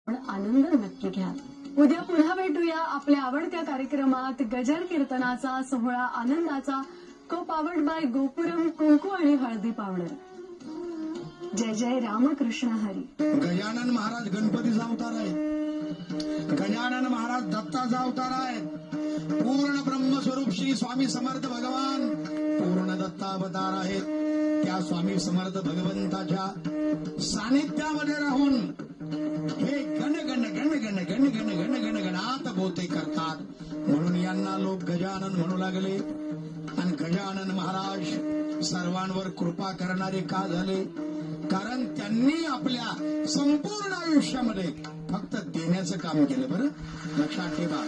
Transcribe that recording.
पण आनंद नक्की घ्या। उद्या पुन्हा भेटूया आपल्या आवडत्या कार्यक्रमात गजर कीर्तनाचा सोहळा आनंदाचा को पावर्ड बाय गोपुरम कुंकू आणि हळदी पावडर। जय जय रामकृष्ण हरी। गजानन महाराज गणपतीचा अवतार आहे। गजानन महाराज दत्ताचा अवतार आहे। पूर्ण ब्रह्मस्वरूप श्री स्वामी समर्थ भगवान पूर्ण दत्तावतार आहेत। त्या स्वामी समर्थ भगवंताच्या सानिध्यामध्ये राहून हे गण गण गण गण गण गण गण गण गणात बोते करतात, म्हणून यांना लोक गजानन म्हणू लागले। आणि गजानन महाराज सर्वांवर कृपा करणारे का झाले? कारण त्यांनी आपल्या संपूर्ण आयुष्यामध्ये फक्त देण्याचं काम केलं। बरं लक्षात ठेवा।